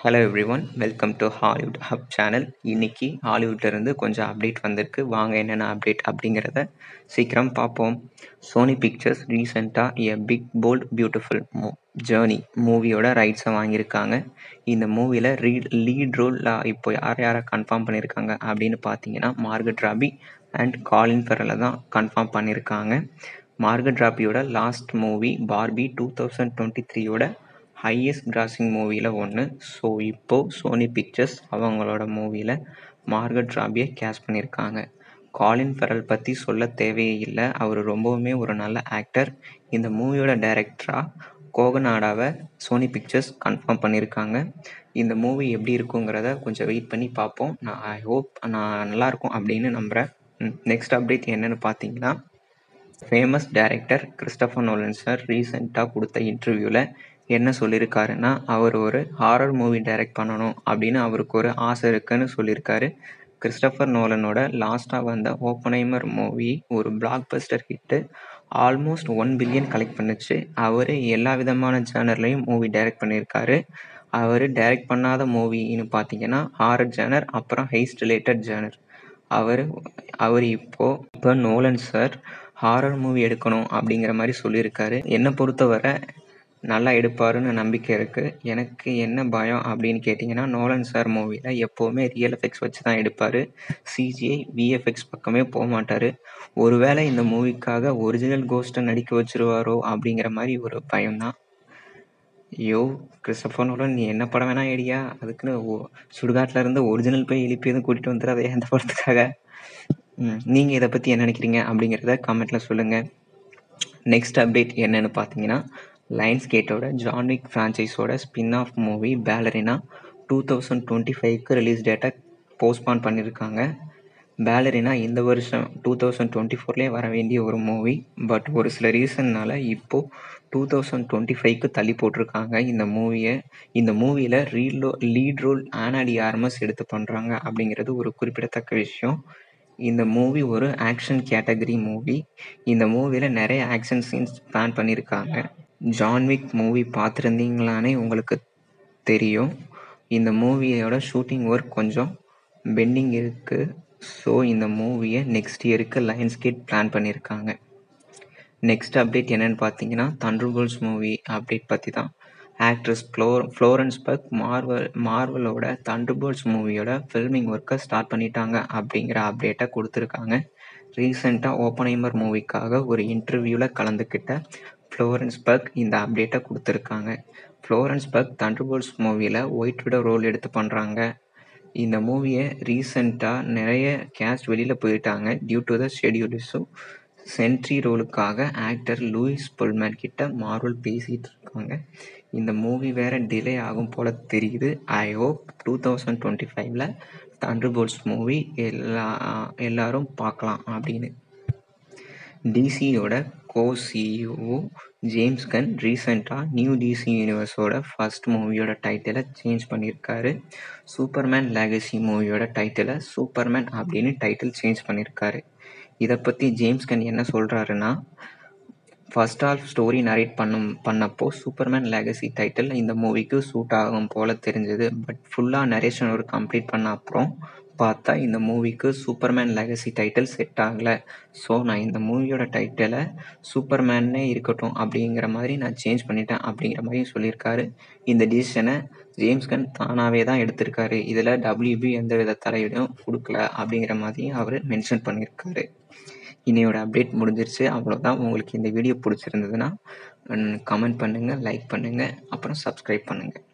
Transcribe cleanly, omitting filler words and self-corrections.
Hello everyone, welcome to Hollywood hub channel. இன்னைக்கு ஹாலிவுட்லேருந்து கொஞ்சம் update வந்திருக்கு. வாங்க என்னென்ன அப்டேட் அப்படிங்கிறத சீக்கிரம் பார்ப்போம். சோனி பிக்சர்ஸ் ரீசெண்டாக a big bold beautiful journey மூவியோட ரைட்ஸை வாங்கியிருக்காங்க. இந்த மூவியில் லீட் ரோல் இப்போ யாரை கன்ஃபார்ம் பண்ணியிருக்காங்க அப்படின்னு பார்த்தீங்கன்னா மார்கட் ராபி அண்ட் காலின் ஃபெரலை தான் கன்ஃபார்ம் பண்ணியிருக்காங்க. மார்கட் ராபியோட லாஸ்ட் மூவி பார்பி 2023யோட ஹையஸ்ட் கிராசிங் மூவியில் ஒன்று. ஸோ இப்போது சோனி பிக்சர்ஸ் அவங்களோட மூவியில் மார்கட் ராபியை கேஸ்ட் பண்ணியிருக்காங்க. காலின் ஃபெரல் பற்றி சொல்ல தேவையே இல்லை, அவர் ரொம்பவுமே ஒரு நல்ல ஆக்டர். இந்த மூவியோட டைரக்டராக கோகநாடாவை சோனி பிக்சர்ஸ் கன்ஃபார்ம் பண்ணியிருக்காங்க. இந்த மூவி எப்படி இருக்குங்கிறத கொஞ்சம் வெயிட் பண்ணி பார்ப்போம். ஐ ஹோப் நல்லாயிருக்கும் அப்படின்னு நம்புகிறேன். நெக்ஸ்ட் அப்டேட் என்னென்னு பார்த்தீங்கன்னா, famous director Christopher Nolan sir ரீசெண்டாக கொடுத்த இன்டர்வியூவில் என்ன சொல்லியிருக்காருன்னா, அவர் ஒரு ஹாரர் மூவி டைரக்ட் பண்ணணும் அப்படின்னு அவருக்கு ஒரு ஆசை இருக்குன்னு சொல்லியிருக்காரு. கிறிஸ்டோபர் நோலனோட லாஸ்ட்டாக வந்த ஓப்பன்ஹைமர் மூவி ஒரு black Bastar hit, almost 1 billion collect பண்ணுச்சு. அவர் எல்லா விதமான ஜேனர்லையும் மூவி டைரக்ட் பண்ணியிருக்காரு. அவர் டைரக்ட் பண்ணாத மூவின்னு பார்த்தீங்கன்னா ஹாரர் ஜேனர், அப்புறம் ஹெய்ஸ்ட் ரிலேட்டட் ஜேனர். அவர் இப்போ நோலன் சார் ஹாரர் மூவி எடுக்கணும் அப்படிங்கிற மாதிரி சொல்லியிருக்காரு. என்னை பொறுத்தவரை நல்லா எடுப்பாருன்னு நம்பிக்கை இருக்குது. எனக்கு என்ன பயம் அப்படின்னு கேட்டிங்கன்னா, நோலன் சார் மூவியில் எப்போவுமே ரியல் எஃபெக்ட்ஸ் வச்சு தான் எடுப்பார். சிஜிஐ விஎஃப்எக்ஸ் பக்கமே போக மாட்டார். ஒருவேளை இந்த மூவிக்காக ஒரிஜினல் கோஸ்ட்டை நடிக்க வச்சுருவாரோ அப்படிங்கிற மாதிரி ஒரு பயம்தான். ஐயோ கிறிஸ்டோபர் நோலன், நீ என்ன படம் வேணா ஐடியா, அதுக்குன்னு சுடுகாட்டில் இருந்து ஒரிஜினல் போய் எழுப்பி எதுவும் கூட்டிகிட்டு வந்துடாதே அந்த படத்துக்காக. நீங்கள் இதை பற்றி என்ன நினைக்கிறீங்க அப்படிங்கிறத கமெண்ட்டில் சொல்லுங்கள். நெக்ஸ்ட் அப்டேட் என்னன்னு பார்த்தீங்கன்னா, லயன்ஸ்கேட்டோட ஜான் விக் ஃப்ரான்ச்சைஸோட ஸ்பின் ஆஃப் மூவி பேலரினா 2025க்கு ரிலீஸ் டேட்டை போஸ்ட்பான் பண்ணியிருக்காங்க. பேலரினா இந்த வருஷம் 2024லேயே வர வேண்டிய ஒரு மூவி. பட் ஒரு சில ரீசன்னால் இப்போது 2025க்கு தள்ளி போட்டிருக்காங்க இந்த மூவியை. இந்த மூவியில் லீட் ரோல் ஆனா டி ஆர்மஸ் எடுத்து பண்ணுறாங்க அப்படிங்கிறது ஒரு குறிப்பிடத்தக்க விஷயம். இந்த மூவி ஒரு ஆக்ஷன் கேட்டகரி மூவி. இந்த மூவியில் நிறைய ஆக்ஷன் சீன்ஸ் பிளான் பண்ணியிருக்காங்க. ஜான் விக் மூவி பார்த்துருந்தீங்களானே உங்களுக்கு தெரியும். இந்த மூவியோட ஷூட்டிங் ஒர்க் கொஞ்சம் பெண்டிங் இருக்குது. ஸோ இந்த மூவியை நெக்ஸ்ட் இயருக்கு லயன்ஸ்கேட் பிளான் பண்ணியிருக்காங்க. நெக்ஸ்ட் அப்டேட் என்னென்னு பார்த்தீங்கன்னா, தண்டர்போல்ட்ஸ் மூவி அப்டேட் பற்றி தான். ஆக்ட்ரஸ் ஃப்ளோரன்ஸ் பக் மார்வலோட தண்டர்போல்ட்ஸ் மூவியோட ஃபில்மிங் ஒர்க்கை ஸ்டார்ட் பண்ணிட்டாங்க அப்படிங்கிற அப்டேட்டை கொடுத்துருக்காங்க. ரீசெண்டாக ஓப்பன்ஹைமர் மூவிக்காக ஒரு இன்டர்வியூவில் கலந்துக்கிட்ட ஃப்ளோரன்ஸ் பக் இந்த அப்டேட்டை கொடுத்துருக்காங்க. ஃப்ளோரன்ஸ் பக் தண்டர்போல்ட்ஸ் மூவியில் ஒயிட் விடோ ரோல் எடுத்து பண்ணுறாங்க. இந்த மூவியை ரீசெண்டாக நிறைய கேஸ்ட் வெளியில் போயிட்டாங்க due to the schedule issue. Sentry ரோலுக்காக ஆக்டர் லூயிஸ் புல்மேன் கிட்ட மார்வல் பேசிகிட்டு இருக்காங்க. இந்த மூவி வேற டிலே ஆகும் போல தெரியுது. ஐ ஹோப் 2025ல் தண்டர்போல்ட்ஸ் மூவி எல்லாரும் பார்க்கலாம் அப்படின்னு. டிசியோட கோ-சிஇஓ ஜேம்ஸ் கன் ரீசெண்டாக நியூ டிசி யூனிவர்ஸோட ஃபர்ஸ்ட் மூவியோட டைட்டிலை சேஞ்ச் பண்ணியிருக்காரு. சூப்பர்மேன் லெகசி மூவியோட டைட்டிலை சூப்பர்மேன் அப்படின்னு டைட்டில் சேஞ்ச் பண்ணியிருக்காரு. இதை பற்றி ஜேம்ஸ் கன் என்ன சொல்கிறாருன்னா, ஃபர்ஸ்ட் ஆஃப் ஸ்டோரி நரேட் பண்ணப்போ சூப்பர்மேன் லெகசி டைட்டில் இந்த மூவிக்கு சூட் ஆகும் போல் தெரிஞ்சது. பட் ஃபுல்லாக நரேஷன் ஒரு கம்ப்ளீட் பண்ண அப்புறம் பார்த்தா இந்த மூவிக்கு சூப்பர்மேன் லெகசி டைட்டில் செட் ஆகலை. ஸோ நான் இந்த மூவியோட டைட்டிலை சூப்பர்மேன்னே இருக்கட்டும் அப்படிங்கிற மாதிரி நான் சேஞ்ச் பண்ணிட்டேன் அப்படிங்கிற மாதிரி சொல்லியிருக்காரு. இந்த டிசிஷனை ஜேம்ஸ் கன் தானாகவே தான் எடுத்திருக்காரு. இதில் WB எந்த வித தலையீடும் கொடுக்கல அப்படிங்கிற மாதிரி அவர் மென்ஷன் பண்ணியிருக்காரு. இன்னையோட அப்டேட் முடிஞ்சிருச்சு, அவ்வளோதான். உங்களுக்கு இந்த வீடியோ பிடிச்சிருந்ததுன்னா கமெண்ட் பண்ணுங்கள், லைக் பண்ணுங்கள், அப்புறம் சப்ஸ்கிரைப் பண்ணுங்கள்.